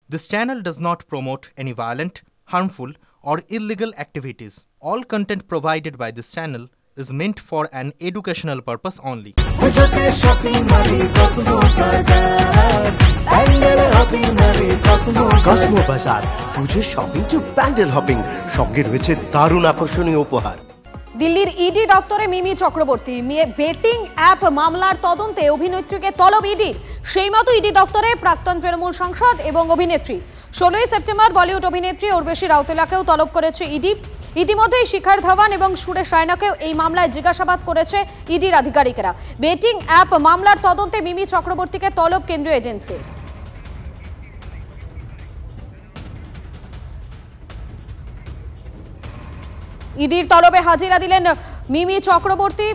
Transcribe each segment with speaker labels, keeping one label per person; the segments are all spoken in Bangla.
Speaker 1: This channel does not promote any violent, harmful, or illegal activities. All content provided by this channel is meant for an educational purpose only.
Speaker 2: Cosmo বাজার পুজোর শপিং টু প্যান্ডেল হপিং, সঙ্গে রয়েছে দারুণ আকর্ষণীয় উপহার।
Speaker 3: দিল্লির ইডি দফতরে মিমি চক্রবর্তী বেটিং অ্যাপ মামলার তদন্তে অভিনেত্রীকে তলব ইডির। সেই মতো ইডি দফতরে প্রাক্তন তৃণমূল সাংসদ এবং অভিনেত্রী 16 সেপ্টেম্বর বলিউড অভিনেত্রী উর্বশী রাউতেলাকেও তলব করেছে ইডি। ইতিমধ্যেই শিখর ধাওয়ান এবং সুরেশ রায়নাকেও এই মামলায় জিজ্ঞাসাবাদ করেছে ইডির আধিকারিকেরা। বেটিং অ্যাপ মামলার তদন্তে মিমি চক্রবর্তীকে তলব কেন্দ্রীয় এজেন্সির। ইডির তলবে হাজিরা দিলেন মিমি চক্রবর্তী।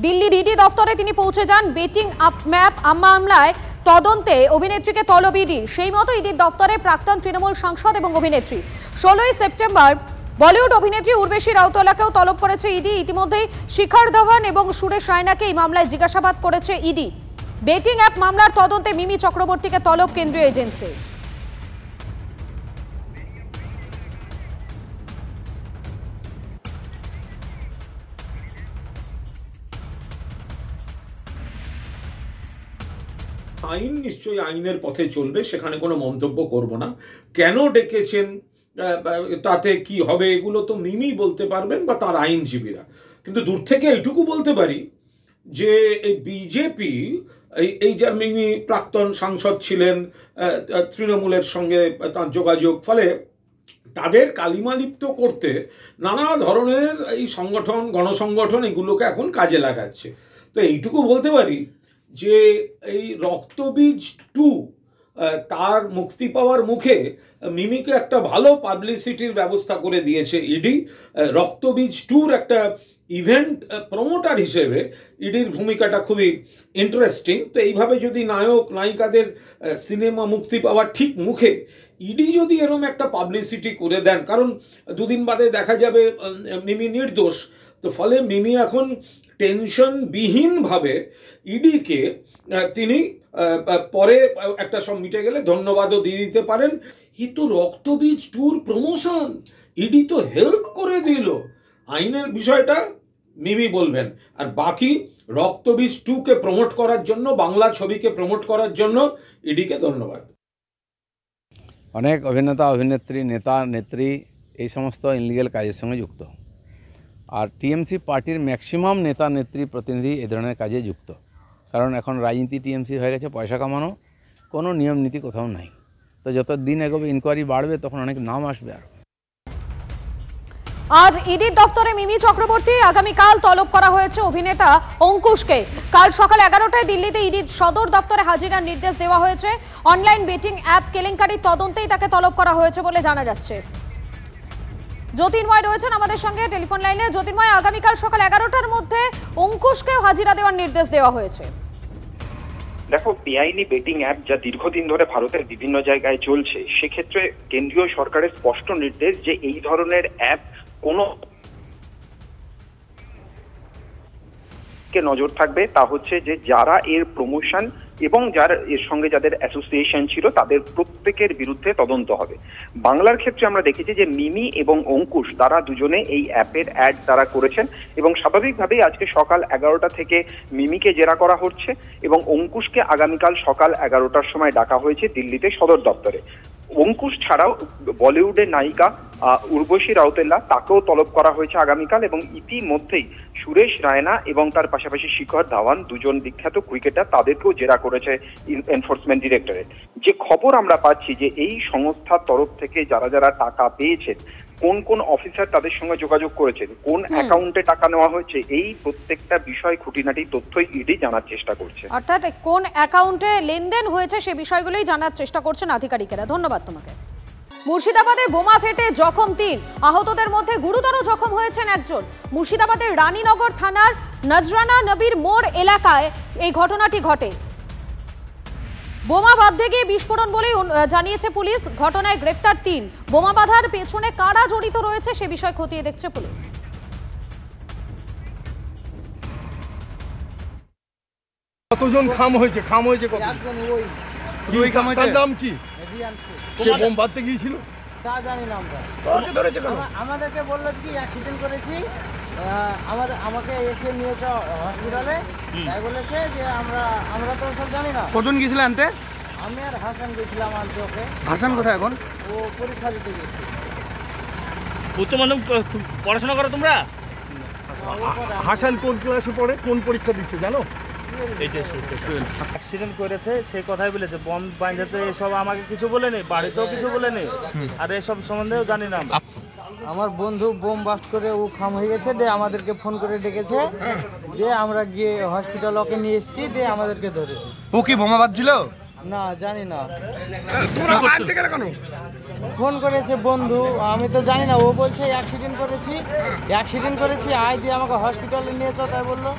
Speaker 3: দিল্লির ইডি দফতরে তিনি পৌঁছে যান। বেটিং অ্যাপ মামলায় তদন্তে অভিনেত্রীকে তলব ইডি। সেই মতো ইডির দফতরে প্রাক্তন তৃণমূল সাংসদ এবং অভিনেত্রী 16 সেপ্টেম্বর বলিউড অভিনেত্রী উর্বশী রাউতেলাকেও তলব করেছে ইডি। ইতিমধ্যেই শিখর ধাওয়ান এবং সুরেশ রায়নাকে এই মামলায় জিজ্ঞাসাবাদ করেছে ইডি। বেটিং অ্যাপ মামলার তদন্তে মিমি চক্রবর্তীকে তলব কেন্দ্রীয় এজেন্সি।
Speaker 4: আইন নিশ্চয়ই আইনের পথে চলবে, সেখানে কোনো মন্তব্য করব না। কেন ডেকেছেন, তাতে কি হবে, এগুলো তো মিমি বলতে পারবেন বা তার আইনজীবীরা। কিন্তু দূর থেকে এইটুকু বলতে পারি যে এই বিজেপি এই যার মিমি প্রাক্তন সাংসদ ছিলেন, তৃণমূলের সঙ্গে তার যোগাযোগ, ফলে তাদের কালিমালিপ্ত করতে নানা ধরনের এই সংগঠন, গণসংগঠন এগুলোকে এখন কাজে লাগাচ্ছে। তো এইটুকু বলতে পারি যে এই রক্তবীজ 2 তার মুক্তি পাওয়ার মুখে মিমিকে একটা ভালো পাবলিসিটির ব্যবস্থা করে দিয়েছে ইডি। রক্তবীজ 2-র একটা ইভেন্ট প্রমোটার হিসেবে ইডির ভূমিকাটা খুবই ইন্টারেস্টিং। তো এইভাবে যদি নায়ক নায়িকাদের সিনেমা মুক্তি পাওয়ার ঠিক মুখে ইডি যদি এরকম একটা পাবলিসিটি করে দেন, কারণ দুদিন বাদে দেখা যাবে মিমি নির্দোষ, তো ফলে মিমি এখন টেনশনবিহীনভাবে ইডিকে তিনি পরে একটা সব মিটে গেলে ধন্যবাদও দিয়ে দিতে পারেন। এই তো রক্তবীজ 2-র প্রমোশন, ইডি তো হেল্প করে দিল। আইনের বিষয়টা মিমি বলবেন, আর বাকি রক্তবীজ 2-কে প্রমোট করার জন্য, বাংলা ছবিকে প্রমোট করার জন্য ইডিকে ধন্যবাদ।
Speaker 5: অনেক অভিনেতা অভিনেত্রী, নেতা নেত্রী এই সমস্ত ইনলিগাল কাজের সঙ্গে যুক্ত, আর টিএমসি পার্টির ম্যাক্সিমাম নেতা নেত্রী প্রতিনিধি এই ধরনের কাজে যুক্ত। কারণ এখন রাজনীতি টিএমসির হয়ে গেছে পয়সা কামানো, কোনো নিয়ম নীতি কোথাও নাই। তো যত দিন এগোবে, ইনকোয়ারি বাড়বে, তখন অনেক নাম আসবে। আর
Speaker 3: আজ ইডির দফতরে মিমি চক্রবর্তী, আগামীকাল তলব করা হয়েছে অভিনেতা অঙ্কুশকে। কাল সকাল 11টায় দিল্লিতে ইডির সদর দফতরে হাজিরার নির্দেশ দেওয়া হয়েছে। অনলাইন বেটিং অ্যাপ কেলেঙ্কারির তদন্তেই তাকে তলব করা হয়েছে বলে জানা যাচ্ছে। জ্যোতির্ময় রয়েছেন আমাদের সঙ্গে টেলিফোন লাইনে। জ্যোতির্ময়, আগামীকাল সকাল 11টার মধ্যে অঙ্কুশকে হাজিরা দেওয়ার নির্দেশ দেওয়া হয়েছে।
Speaker 6: দেখো, বেআইনি বেটিং অ্যাপ যা দীর্ঘদিন ধরে ভারতের বিভিন্ন জায়গায় চলছে, সেক্ষেত্রে কেন্দ্রীয় সরকারের স্পষ্ট নির্দেশ যে এই ধরনের অ্যাপ কোনো নজর থাকবে, তা হচ্ছে যে যারা এর প্রমোশন এবং যার এর সঙ্গে যাদের অ্যাসোসিয়েশন ছিল তাদের প্রত্যেকের বিরুদ্ধে তদন্ত হবে। বাংলার ক্ষেত্রে আমরা দেখেছি যে মিমি এবং অঙ্কুশ তারা দুজনে এই অ্যাপের অ্যাড তারা করেছেন, এবং স্বাভাবিকভাবেই আজকে সকাল 11টা থেকে মিমিকে জেরা করা হচ্ছে এবং অঙ্কুশকে আগামীকাল সকাল 11টার সময় ডাকা হয়েছে দিল্লিতে সদর দপ্তরে। অঙ্কুশ ছাড়াও বলিউডের নায়িকা উর্বশী রাউতেলা, তাকেও তলব করা হয়েছে আগামীকাল, এবং ইতিমধ্যেই সুরেশ রায়না এবং তার পাশাপাশি শিখর ধাওয়ান, দুজন বিখ্যাত ক্রিকেটার, তাদেরকেও জেরা করেছে এনফোর্সমেন্ট ডিরেক্টরেট। যে খবর আমরা পাচ্ছি যে এই সংস্থার তরফ থেকে যারা যারা টাকা পেয়েছেন, কোন কোন অফিসার তাদের সঙ্গে যোগাযোগ করেছেন, কোন অ্যাকাউন্টে টাকা নেওয়া হয়েছে, এই প্রত্যেকটা বিষয় খুঁটিনাটি তথ্যই ইডি জানার চেষ্টা করছে।
Speaker 3: অর্থাৎ কোন অ্যাকাউন্টে লেনদেন হয়েছে সে বিষয়গুলোই জানার চেষ্টা করছেন আধিকারিকেরা। ধন্যবাদ তোমাকে। মুর্শিদাবাদে বোমা ফেটে জখম 3, আহতদের মধ্যে গুরুতর জখম হয়েছেন একজন। মুর্শিদাবাদের রানীনগর থানার নজরানা নবীর মোড় এলাকায় এই ঘটনাটি ঘটে। বোমা বাঁধতে গিয়ে বিস্ফোরণ বলেই জানিয়েছে পুলিশ। ঘটনায় গ্রেপ্তার 3। বোমা বাঁধার পেছনে কারা জড়িত রয়েছে সে বিষয় খতিয়ে দেখছে পুলিশ।
Speaker 7: কতজন খাম হয়েছে কত? ওই খামটার নাম কি? রিয়ান শেখ।
Speaker 8: সে বোম বাঁধতে গিয়েছিল?
Speaker 7: তা জানি না আমরা। আমাদেরকে বললো কি অ্যাক্সিডেন্ট করেছি, আমাকে এসে নিয়েছ হসপিটালে, তাই বলেছে যে আমরা তো সব জানি না।
Speaker 8: কজন গিয়েছিল আনতে?
Speaker 7: আমি আর হাসান গেছিলাম আনতে ওকে।
Speaker 8: হাসান কোথায় এখন?
Speaker 7: ও পরীক্ষা দিতে গেছে।
Speaker 9: উচ্চ মাধ্যমিক পড়াশোনা করো তোমরা?
Speaker 8: হাসান কোন ক্লাসে পড়ে, কোন পরীক্ষা দিচ্ছে জানো?
Speaker 10: অ্যাক্সিডেন্ট করেছে সে কথাই বলেছে, বম বাঁধেছে, এসব আমাকে কিছু বলেনি, বাড়িতেও কিছু বলেনি, আর এসব সম্বন্ধেও জানি না। আমার বন্ধু বোম বাস্ট করে ও খাম হয়ে গেছে, দিয়ে আমাদেরকে ফোন করে ডেকেছে, দিয়ে আমরা গিয়ে হসপিটাল ওকে নিয়ে এসেছি, দিয়ে আমাদেরকে ধরেছে।
Speaker 8: ও কি বোমা বাঁধছিল?
Speaker 7: না জানি না।
Speaker 8: তোমরা আনতে গেলে কেন?
Speaker 7: ফোন করেছে বন্ধু, আমি তো জানি না। ও বলছে অ্যাক্সিডেন্ট করেছি আয় দিয়ে আমাকে হসপিটালে নিয়েছ, তাই বললো।